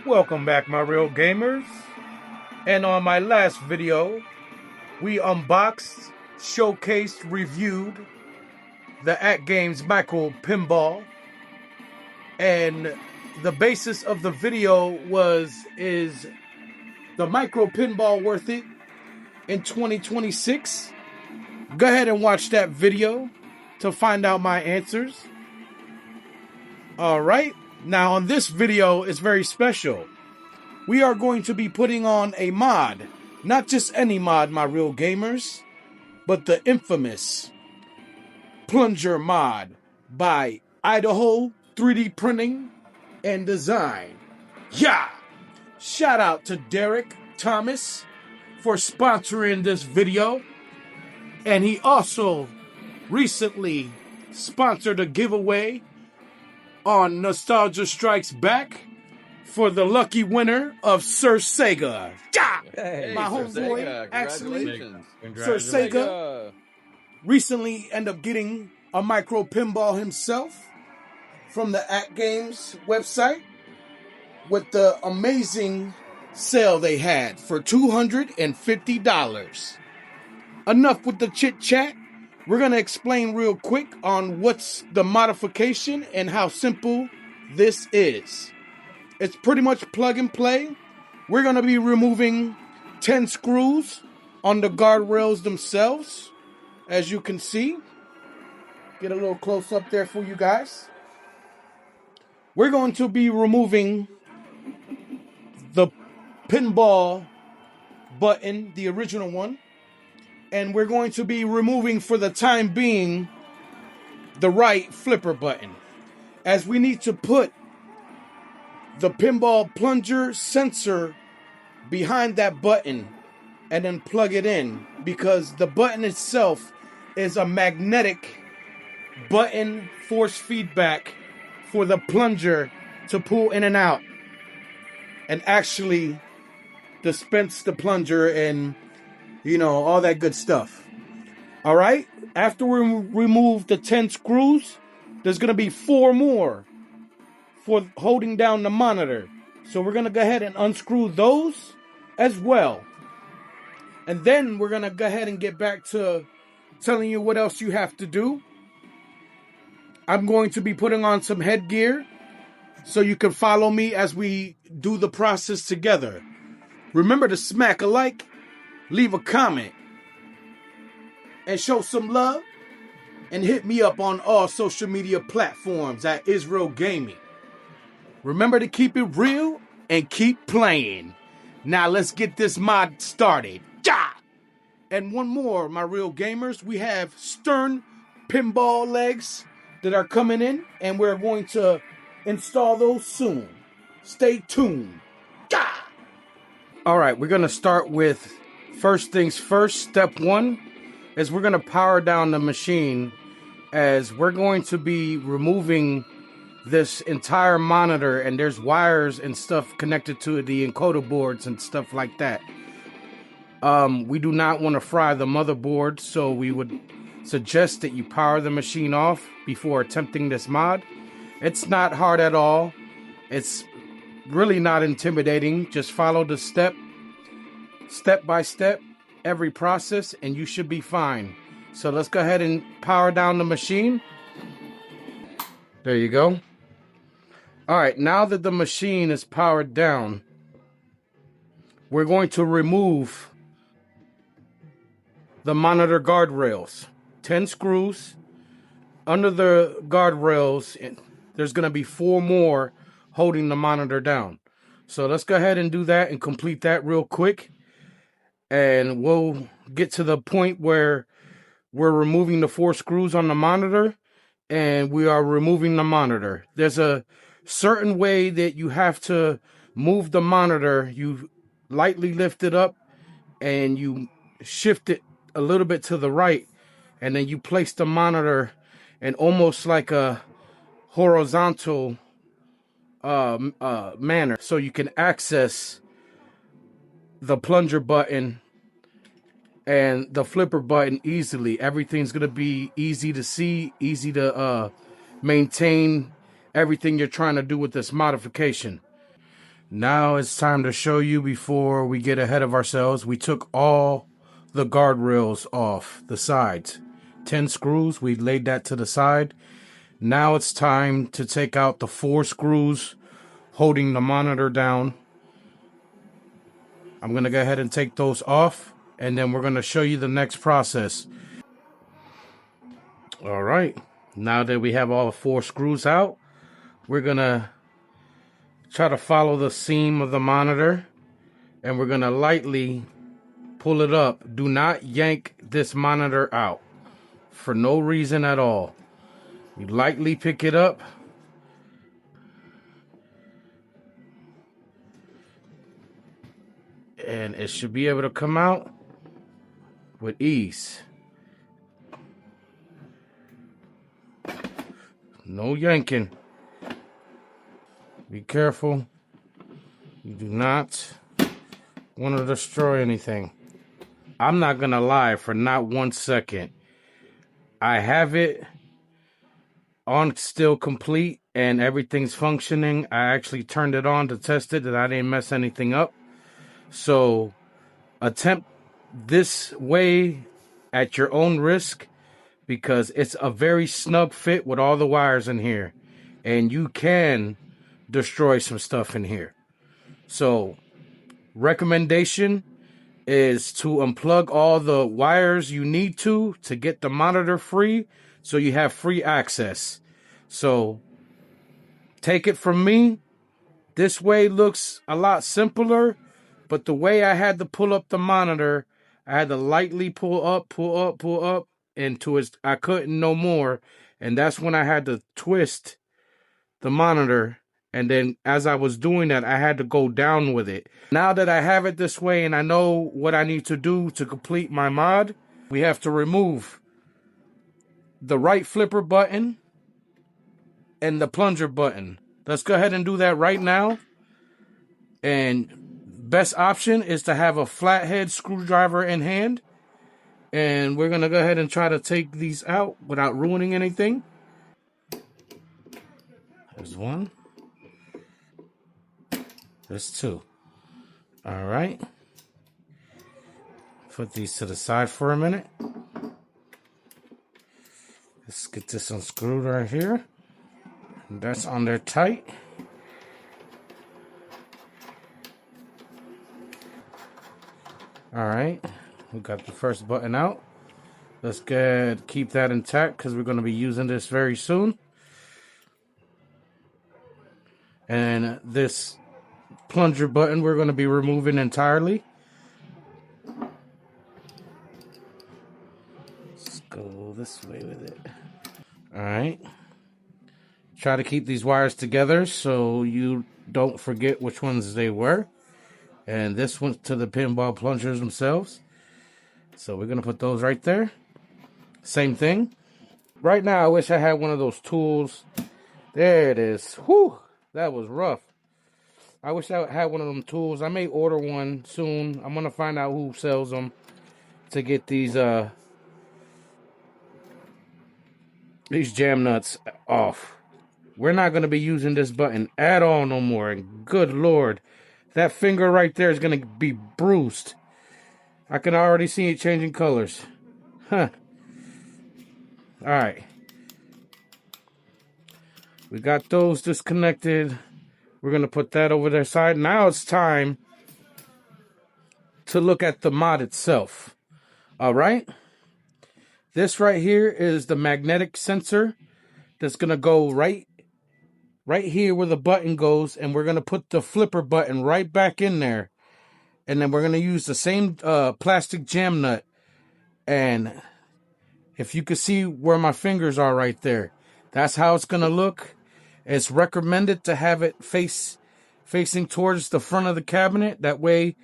Welcome back, my real gamers. And on my last video, we unboxed, showcased, reviewed the At Games Micro Pinball. And the basis of the video is the Micro Pinball worth it in 2026? Go ahead and watch that video to find out my answers. Alright, now on this video is very special. We are going to be putting on a mod. Not just any mod, my real gamers, but the infamous Plunger mod by Idaho 3D Printing and Design. Yeah! Shout out to Derek Thomas for sponsoring this video. And he also recently sponsored a giveaway on Nostalgia Strikes Back for the lucky winner of Sir Sega. Yeah! Hey, my Sir homeboy, Sega, actually, congratulations. Sir Sega, recently ended up getting a micro pinball himself from the At Games website with the amazing sale they had for $250. Enough with the chit chat. We're going to explain real quick on what's the modification and how simple this is. It's pretty much plug and play. We're going to be removing 10 screws on the guardrails themselves, as you can see. Get a little close up there for you guys. We're going to be removing the pinball button, the original one. And we're going to be removing, for the time being, the right flipper button, as we need to put the pinball plunger sensor behind that button and then plug it in, because the button itself is a magnetic button force feedback for the plunger to pull in and out and actually dispense the plunger and, you know, all that good stuff. All right. After we remove the 10 screws, there's going to be 4 more for holding down the monitor. So we're going to go ahead and unscrew those as well. And then we're going to go ahead and get back to telling you what else you have to do. I'm going to be putting on some headgear so you can follow me as we do the process together. Remember to smack a like, leave a comment, and show some love, and hit me up on all social media platforms at Israel Gaming. Remember to keep it real and keep playing. Now let's get this mod started. Ja! And one more, my real gamers, we have stern pinball legs that are coming in, and we're going to install those soon. Stay tuned. Ja! All right, we're going to start with first things first. Step 1 is we're going to power down the machine, as we're going to be removing this entire monitor, and there's wires and stuff connected to the encoder boards and stuff like that. We do not want to fry the motherboard, so we would suggest that you power the machine off before attempting this mod. It's not hard at all. It's really not intimidating. Just follow the step by step, every process, and you should be fine. So let's go ahead and power down the machine. There you go. All right, now that the machine is powered down, we're going to remove the monitor guardrails. 10 screws under the guardrails, and there's going to be 4 more holding the monitor down. So let's go ahead and do that and complete that real quick. And we'll get to the point where we're removing the 4 screws on the monitor, and we are removing the monitor. There's a certain way that you have to move the monitor. You lightly lift it up and you shift it a little bit to the right, and then you place the monitor in almost like a horizontal manner, so you can access the plunger button and the flipper button easily. Everything's going to be easy to see, easy to maintain everything you're trying to do with this modification. Now it's time to show you before we get ahead of ourselves. We took all the guardrails off the sides. 10 screws, we laid that to the side. Now it's time to take out the 4 screws holding the monitor down. I'm going to go ahead and take those off, and then we're going to show you the next process. All right, now that we have all the 4 screws out, we're going to try to follow the seam of the monitor, and we're going to lightly pull it up. Do not yank this monitor out for no reason at all. You lightly pick it up. And it should be able to come out with ease. No yanking. Be careful. You do not want to destroy anything. I'm not going to lie for not 1 second. I have it on still complete and everything's functioning. I actually turned it on to test it that I didn't mess anything up. So attempt this way at your own risk, because it's a very snug fit with all the wires in here, and you can destroy some stuff in here. So recommendation is to unplug all the wires you need to get the monitor free, so you have free access. So take it from me, this way looks a lot simpler, but the way I had to pull up the monitor, I had to lightly pull up into it. I couldn't no more, and that's when I had to twist the monitor. And then as I was doing that, I had to go down with it. Now that I have it this way and I know what I need to do to complete my mod, we have to remove the right flipper button and the plunger button. Let's go ahead and do that right now. And best option is to have a flathead screwdriver in hand. And we're going to go ahead and try to take these out without ruining anything. There's one. There's 2. All right. Put these to the side for a minute. Let's get this unscrewed right here. And that's on there tight. All right. We got the first button out. Let's keep that intact because we're going to be using this very soon. And this plunger button we're going to be removing entirely. Let's go this way with it. All right. Try to keep these wires together so you don't forget which ones they were. And this one's to the pinball plungers themselves. So we're going to put those right there. Same thing. Right now I wish I had one of those tools. There it is. Whew, that was rough. I wish I had one of them tools. I may order one soon. I'm going to find out who sells them to get these jam nuts off. We're not going to be using this button at all no more. And good Lord, that finger right there is going to be bruised. I can already see it changing colors. Huh. All right. We got those disconnected. We're going to put that over their side. Now it's time to look at the mod itself. All right. This right here is the magnetic sensor that's going to go right here where the button goes. And we're going to put the flipper button right back in there. And then we're going to use the same plastic jam nut. And if you can see where my fingers are right there, that's how it's going to look. It's recommended to have it facing towards the front of the cabinet. That way,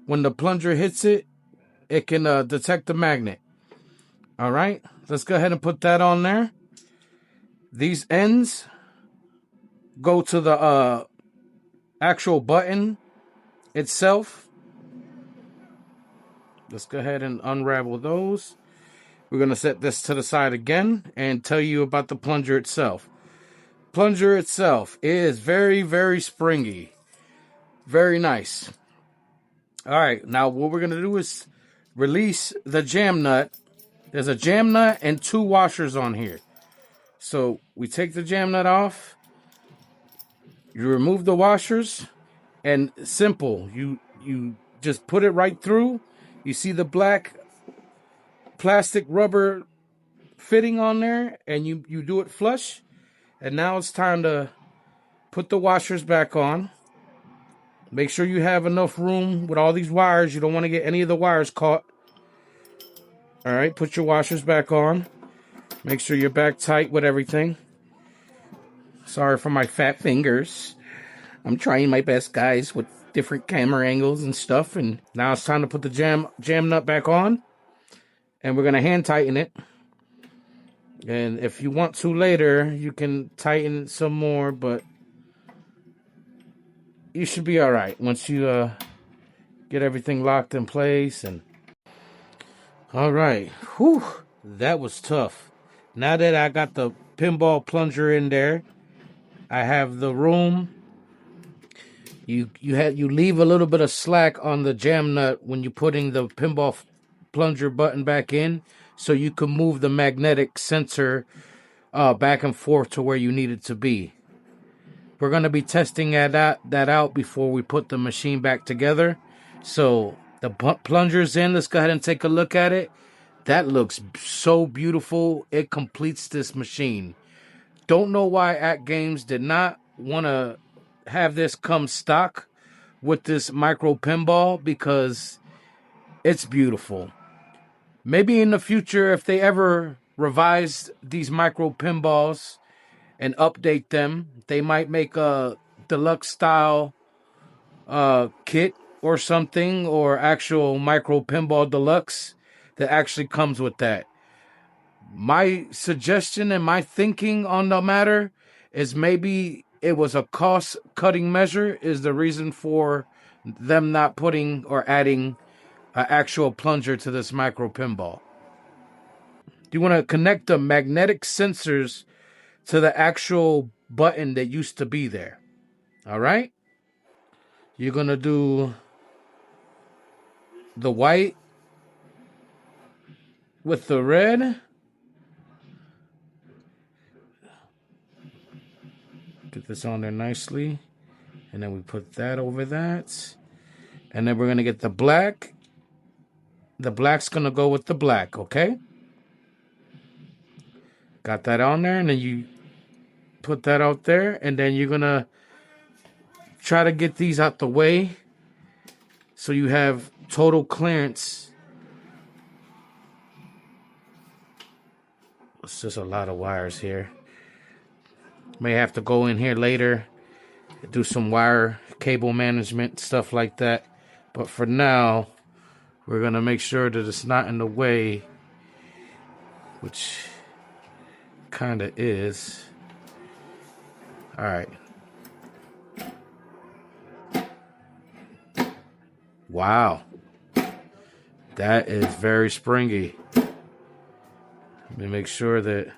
when the plunger hits it, it can detect the magnet. All right, let's go ahead and put that on there. These ends go to the actual button itself. Let's go ahead and unravel those. We're going to set this to the side again and tell you about the plunger itself. Plunger itself is very, very springy. Very nice. All right, now what we're gonna do is release the jam nut. There's a jam nut and 2 washers on here. So we take the jam nut off. You remove the washers, and simple. You just put it right through. You see the black plastic rubber fitting on there, and you do it flush. And now it's time to put the washers back on. Make sure you have enough room with all these wires. You don't want to get any of the wires caught. All right, put your washers back on. Make sure you're back tight with everything. Sorry for my fat fingers. I'm trying my best, guys, with different camera angles and stuff. And now it's time to put the jam nut back on. And we're going to hand tighten it. And if you want to later, you can tighten it some more. But you should be all right once you get everything locked in place. And all right. Whew, that was tough. Now that I got the pinball plunger in there, I have the room. You leave a little bit of slack on the jam nut when you're putting the pinball plunger button back in, so you can move the magnetic sensor back and forth to where you need it to be. We're going to be testing that out before we put the machine back together. So the plunger's in. Let's go ahead and take a look at it. That looks so beautiful. It completes this machine. Don't know why At Games did not want to have this come stock with this micro pinball, because it's beautiful. Maybe in the future, if they ever revise these micro pinballs and update them, they might make a deluxe style kit or something, or actual micro pinball deluxe that actually comes with that. My suggestion and my thinking on the matter is maybe it was a cost-cutting measure is the reason for them not putting or adding an actual plunger to this micro pinball. You want to connect the magnetic sensors to the actual button that used to be there. All right? You're going to do the white with the red. Get this on there nicely. And then we put that over that. And then we're going to get the black. The black's going to go with the black, okay? Got that on there. And then you put that out there. And then you're going to try to get these out the way so you have total clearance. It's just a lot of wires here. May have to go in here later, do some wire cable management, stuff like that. But for now, we're going to make sure that it's not in the way, which kind of is. All right. Wow. That is very springy. Let me make sure that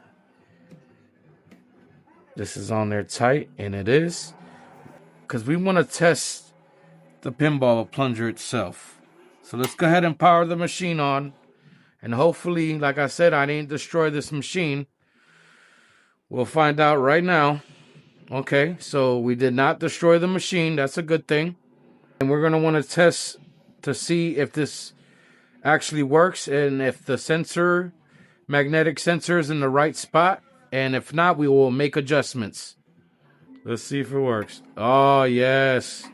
this is on there tight, and it is. Because we want to test the pinball plunger itself. So let's go ahead and power the machine on. And hopefully, like I said, I didn't destroy this machine. We'll find out right now. Okay, so we did not destroy the machine. That's a good thing. And we're going to want to test to see if this actually works and if the magnetic sensor is in the right spot. And if not, we will make adjustments. Let's see if it works. Oh, yes.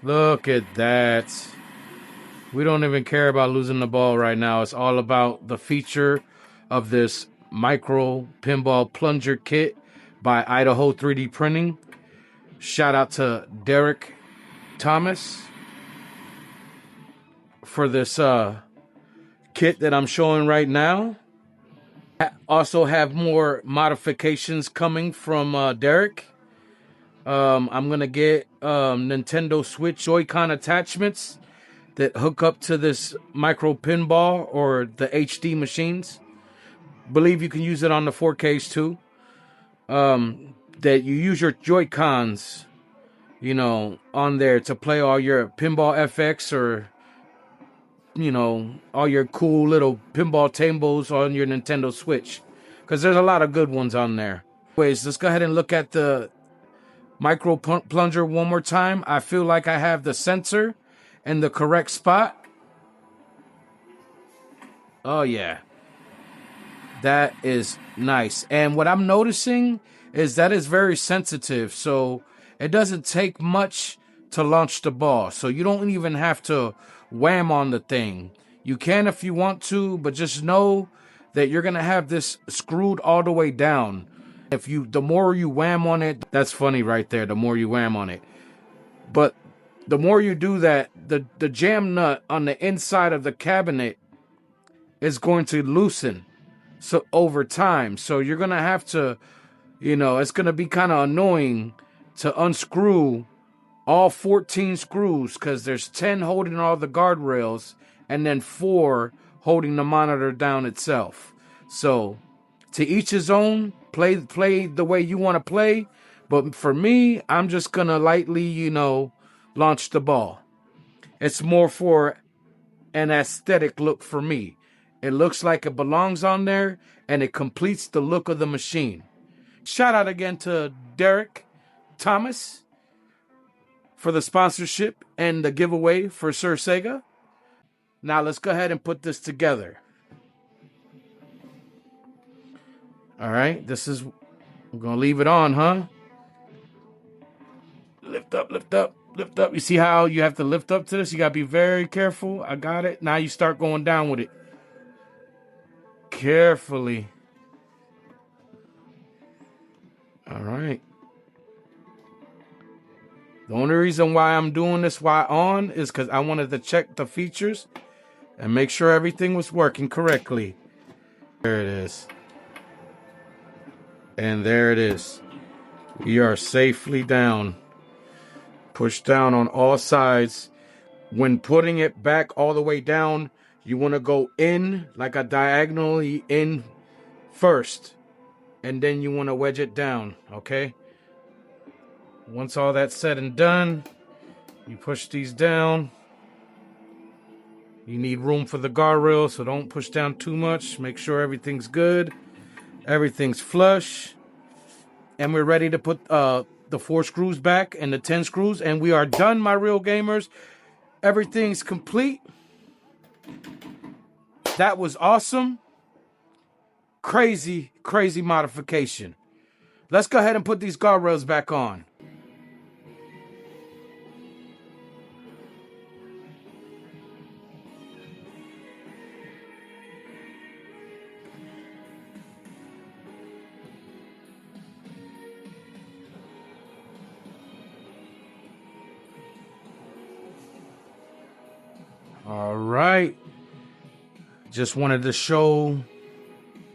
Look at that. We don't even care about losing the ball right now. It's all about the feature of this micro pinball plunger kit by Idaho 3D Printing. Shout out to Derek Thomas for this kit that I'm showing right now. I also have more modifications coming from Derek. I'm going to get Nintendo Switch Joy-Con attachments that hook up to this micro pinball or the HD machines. Believe you can use it on the 4Ks too. That you use your Joy-Cons. on there to play all your Pinball FX or, all your cool little pinball tables on your Nintendo Switch. Because there's a lot of good ones on there. Anyways, let's go ahead and look at the micro plunger one more time. I feel like I have the sensor in the correct spot. Oh, yeah. That is nice. And what I'm noticing is that it's very sensitive. So it doesn't take much to launch the ball. So you don't even have to wham on the thing. You can if you want to, but just know that you're going to have this screwed all the way down. The more you wham on it, that's funny right there, the more you wham on it. But the more you do that, the jam nut on the inside of the cabinet is going to loosen over time. So you're going to have to, it's going to be kind of annoying to unscrew all 14 screws because there's 10 holding all the guardrails and then 4 holding the monitor down itself. So to each his own, play the way you want to play. But for me, I'm just going to lightly, launch the ball. It's more for an aesthetic look for me. It looks like it belongs on there, and it completes the look of the machine. Shout out again to Derek Thomas for the sponsorship and the giveaway for Sir Sega. Now let's go ahead and put this together. All right, we're going to leave it on, huh? Lift up, lift up, lift up. You see how you have to lift up to this? You got to be very careful. I got it. Now you start going down with it. Carefully. All right. The only reason why I'm doing this while on is because I wanted to check the features and make sure everything was working correctly. There it is. And there it is. We are safely down. Push down on all sides. When putting it back all the way down, you want to go in like a diagonally in first. And then you want to wedge it down, okay? Once all that's said and done, you push these down. You need room for the guardrail, so don't push down too much. Make sure everything's good. Everything's flush. And we're ready to put the 4 screws back and the 10 screws. And we are done, my real gamers. Everything's complete. That was awesome. Crazy, crazy modification. Let's go ahead and put these guardrails back on. All right. Just wanted to show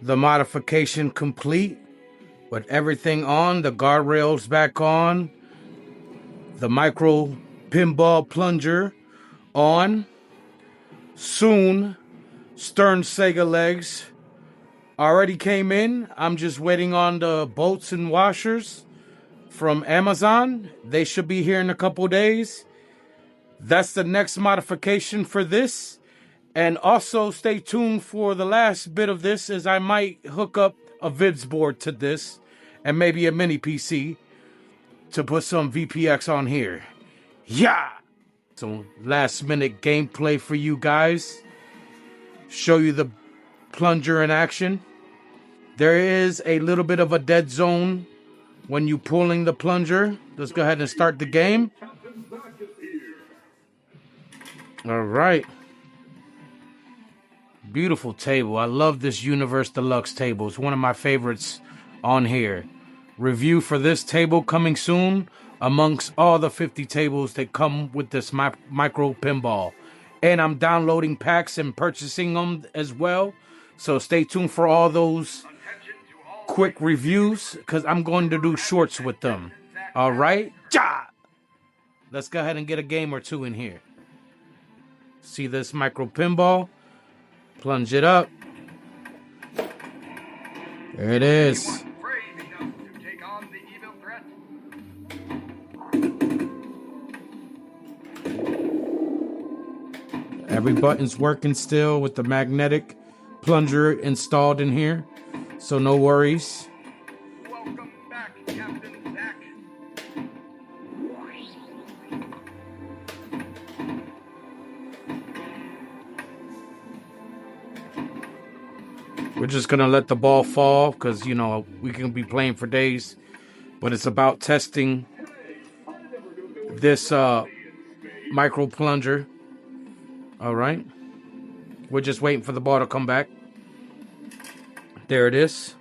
the modification complete with everything on, the guardrails back on, the micro pinball plunger on. Soon, stern Sega legs already came in. I'm just waiting on the bolts and washers from Amazon. They should be here in a couple days. That's the next modification for this. And also stay tuned for the last bit of this, as I might hook up a vids board to this and maybe a mini PC to put some VPX on here. Yeah! So last minute gameplay for you guys. Show you the plunger in action. There is a little bit of a dead zone when you pulling the plunger. Let's go ahead and start the game. All right. Beautiful table. I love this Universe Deluxe table. It's one of my favorites on here. Review for this table coming soon amongst all the 50 tables that come with this micro pinball. And I'm downloading packs and purchasing them as well. So stay tuned for all those quick reviews because I'm going to do shorts with them. All right? Ja! Let's go ahead and get a game or two in here. See this micro pinball? Plunge it up. There it is. Every button's working still with the magnetic plunger installed in here, so no worries. Welcome back, Captain Zach. We're just gonna let the ball fall because, you know, we can be playing for days, but it's about testing this micro plunger. All right, we're just waiting for the ball to come back. There it is.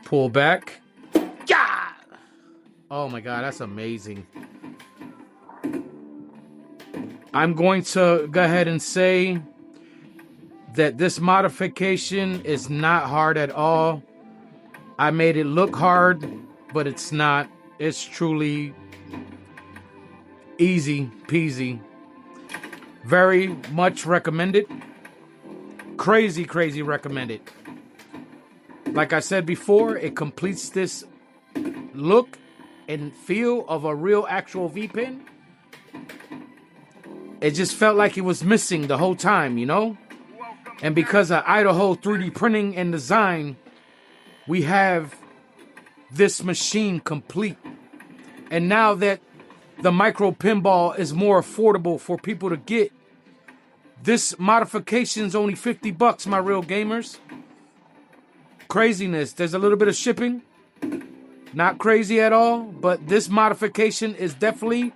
Pull back. Yeah! Oh my God, that's amazing. I'm going to go ahead and say that this modification is not hard at all. I made it look hard, but it's not. It's truly easy peasy. Very much recommended. Crazy recommended. Like I said before, it completes this look and feel of a real actual V-Pin. It just felt like it was missing the whole time, you know? And because of Idaho 3D printing and design, we have this machine complete. And now that the micro pinball is more affordable for people to get, this modification's only $50, my real gamers. Craziness. There's a little bit of shipping. Not crazy at all, but this modification is definitely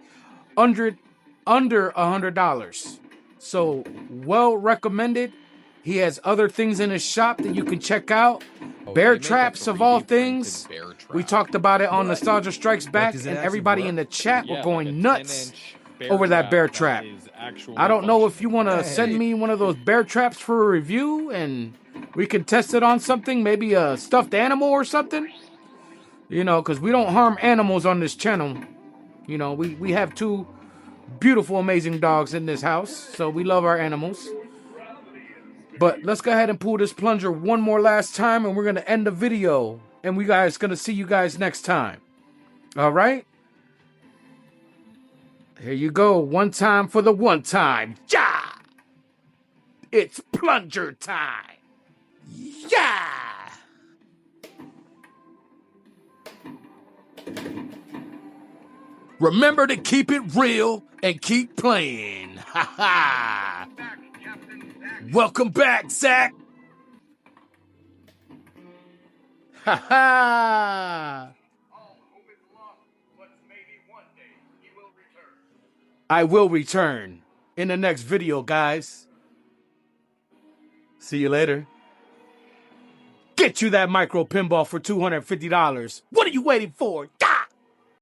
under $100. So, well recommended. He has other things in his shop that you can check out. Bear traps of all things. We talked about it on Nostalgia Strikes Back, and everybody in the chat were going nuts over that bear trap. I don't know if you want to send me one of those bear traps for a review, and we can test it on something, maybe a stuffed animal or something. You know, because we don't harm animals on this channel. You know, we have two beautiful, amazing dogs in this house, so we love our animals. But let's go ahead and pull this plunger one more last time, and we're going to end the video. And we guys going to see you guys next time. All right? Here you go. One time for the one time. Yeah! It's plunger time. Yeah! Remember to keep it real and keep playing. Ha ha! Welcome back, Zach. Ha ha! I will return in the next video, guys. See you later. Get you that micro pinball for $250. What are you waiting for?